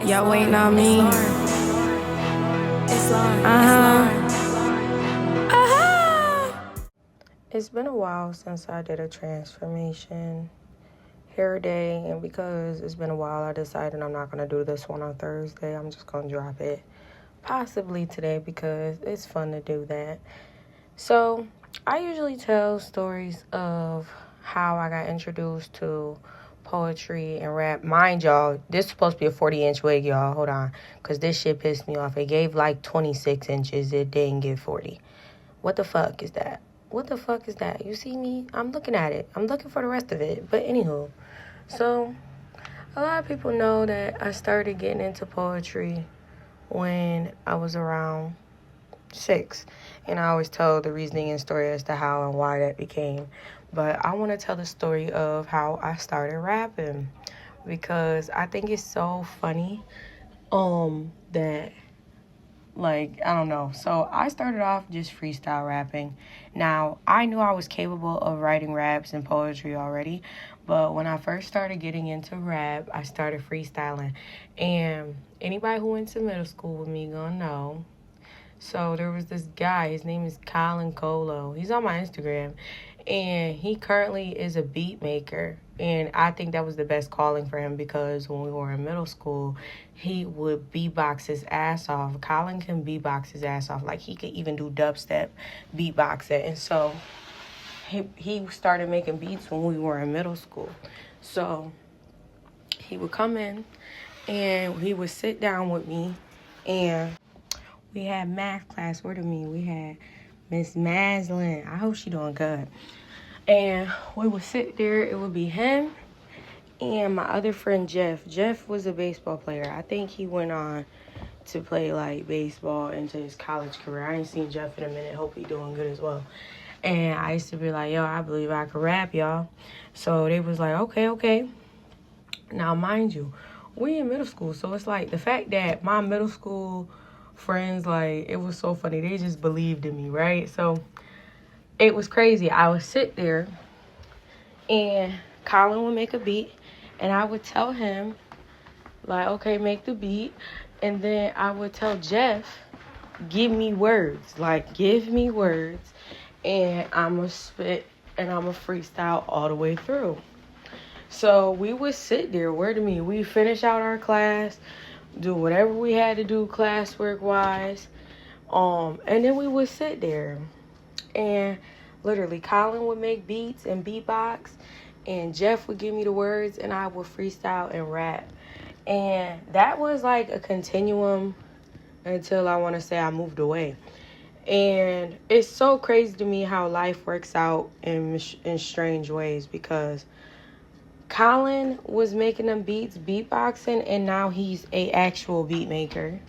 Y'all waiting on me. It's been a while since I did a transformation hair day, and because it's been a while, I decided I'm not going to do this one on Thursday. I'm just going to drop it possibly today because it's fun to do that. So I usually tell stories of how I got introduced to poetry and rap. Mind y'all, this is supposed to be a 40-inch wig, y'all. Hold on, because this shit pissed me off. It gave like 26 inches. It didn't give 40. What the fuck is that? What the fuck is that? You see me? I'm looking at it. I'm looking for the rest of it. But anywho, so a lot of people know that I started getting into poetry when I was around 6. And I always tell the reasoning and story as to how and why that became. But I want to tell the story of how I started rapping, because I think it's so funny that, like, I don't know. So I started off just freestyle rapping. Now, I knew I was capable of writing raps and poetry already, but when I first started getting into rap, I started freestyling. And anybody who went to middle school with me gonna know. So there was this guy, his name is Colin Colo. He's on my Instagram, and he currently is a beat maker. And I think that was the best calling for him, because when we were in middle school, he would beatbox his ass off. Colin can beatbox his ass off. Like, he could even do dubstep beatboxing. And so he started making beats when we were in middle school. So he would come in and he would sit down with me, and we had math class. Where did we had Miss Maslin. I hope she doing good. And we would sit there. It would be him and my other friend Jeff. Jeff was a baseball player. I think he went on to play like baseball into his college career. I ain't seen Jeff in a minute. Hope he doing good as well. And I used to be like, yo, I believe I could rap, y'all. So they was like, okay. Now, mind you, we in middle school. So it's like the fact that my middle school friends, like, it was so funny. They just believed in me, right? So it was crazy. I would sit there and Colin would make a beat, and I would tell him, like, okay, make the beat. And then I would tell Jeff, give me words. Like, give me words, and I'm going to spit and I'm going to freestyle all the way through. So we would sit there. We finish out our class, do whatever we had to do classwork-wise, and then we would sit there. And literally, Colin would make beats and beatbox, and Jeff would give me the words, and I would freestyle and rap. And that was like a continuum until I want to say I moved away. And it's so crazy to me how life works out in strange ways, because Colin was making them beats, beatboxing, and now he's a actual beat maker.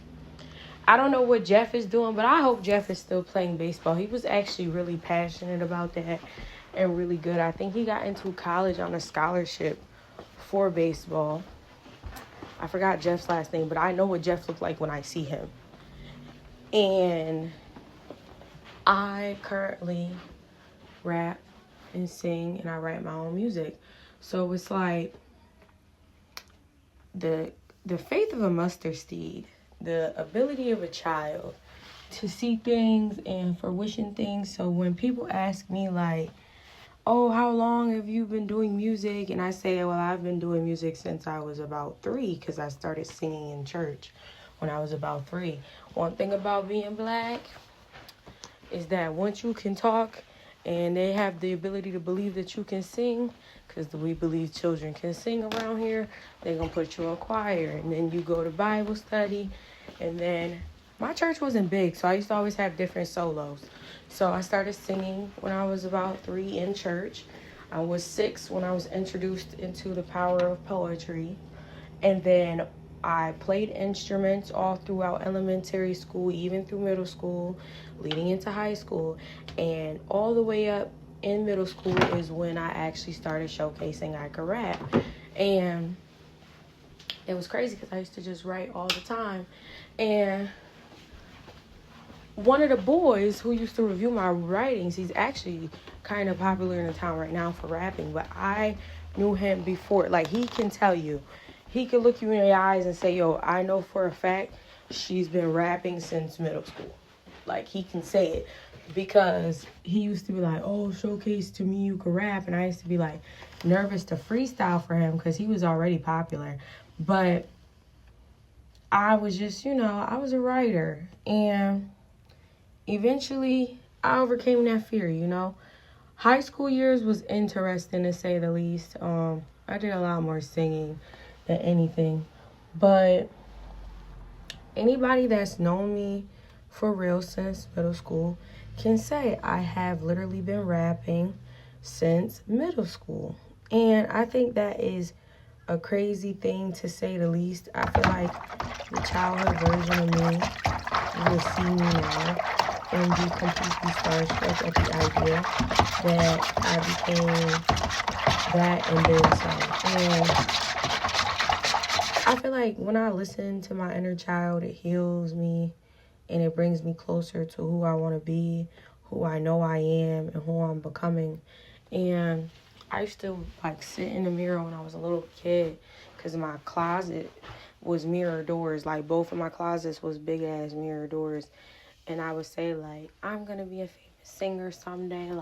I don't know what Jeff is doing, but I hope Jeff is still playing baseball. He was actually really passionate about that and really good. I think he got into college on a scholarship for baseball. I forgot Jeff's last name, but I know what Jeff looked like when I see him. And I currently rap and sing, and I write my own music. So it's like the faith of a mustard seed, the ability of a child to see things and for wishing things. So when people ask me like, oh, how long have you been doing music? And I say, well, I've been doing music since I was about 3, because I started singing in church when I was about 3. One thing about being black is that once you can talk and they have the ability to believe that you can sing, because we believe children can sing around here, they're going to put you in choir. And then you go to Bible study. And then my church wasn't big, so I used to always have different solos. So I started singing when I was about 3 in church. I was 6 when I was introduced into the power of poetry. And then I played instruments all throughout elementary school, even through middle school, leading into high school. And all the way up in middle school is when I actually started showcasing I could rap. And it was crazy because I used to just write all the time. And one of the boys who used to review my writings, he's actually kind of popular in the town right now for rapping, but I knew him before. Like, he can tell you, he could look you in the eyes and say, yo, I know for a fact she's been rapping since middle school. Like, he can say it. Because he used to be like, oh, showcase to me you can rap. And I used to be like nervous to freestyle for him because he was already popular. But I was just, I was a writer. And eventually I overcame that fear, High school years was interesting to say the least. I did a lot more singing than anything. But anybody that's known me for real since middle school can say I have literally been rapping since middle school. And I think that is a crazy thing to say the least. I feel like the childhood version of me will see me now and be completely starstruck at the idea that I became that and then some. And I feel like when I listen to my inner child, it heals me. And it brings me closer to who I want to be, who I know I am, and who I'm becoming. And I used to, sit in the mirror when I was a little kid because my closet was mirror doors. Like, both of my closets was big-ass mirror doors. And I would say, I'm going to be a famous singer someday.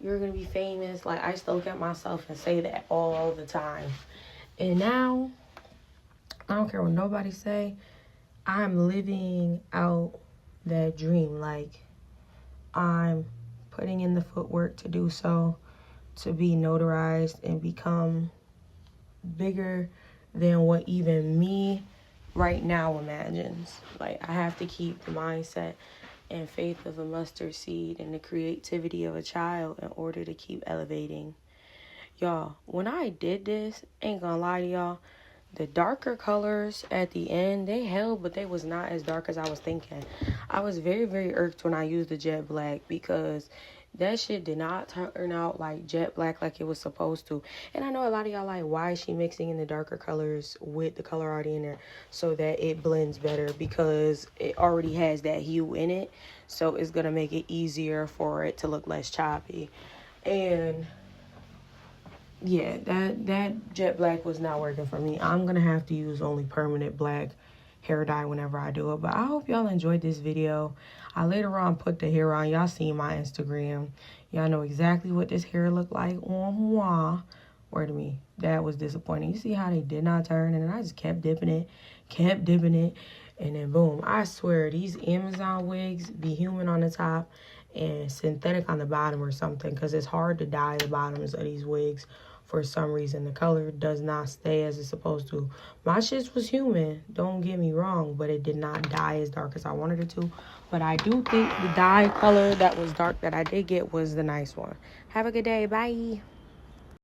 You're going to be famous. I used to look at myself and say that all the time. And now, I don't care what nobody say. I'm living out that dream. I'm putting in the footwork to do so, to be notarized and become bigger than what even me right now imagines. I have to keep the mindset and faith of a mustard seed and the creativity of a child in order to keep elevating. Y'all, when I did this, ain't gonna lie to y'all, the darker colors at the end, they held, but they was not as dark as I was thinking. I was very, very irked when I used the jet black because that shit did not turn out like jet black like it was supposed to. And I know a lot of y'all why is she mixing in the darker colors with the color already in there so that it blends better, because it already has that hue in it. So it's going to make it easier for it to look less choppy. And yeah, that jet black was not working for me. I'm going to have to use only permanent black hair dye whenever I do it. But I hope y'all enjoyed this video. I later on put the hair on. Y'all see my Instagram. Y'all know exactly what this hair looked like on moi. Word to me. That was disappointing. You see how they did not turn? And then I just kept dipping it. And then boom. I swear, these Amazon wigs be human on the top and synthetic on the bottom or something, because it's hard to dye the bottoms of these wigs. For some reason, the color does not stay as it's supposed to. My shit was human, don't get me wrong, but it did not dye as dark as I wanted it to. But I do think the dye color that was dark that I did get was the nice one. Have a good day. Bye.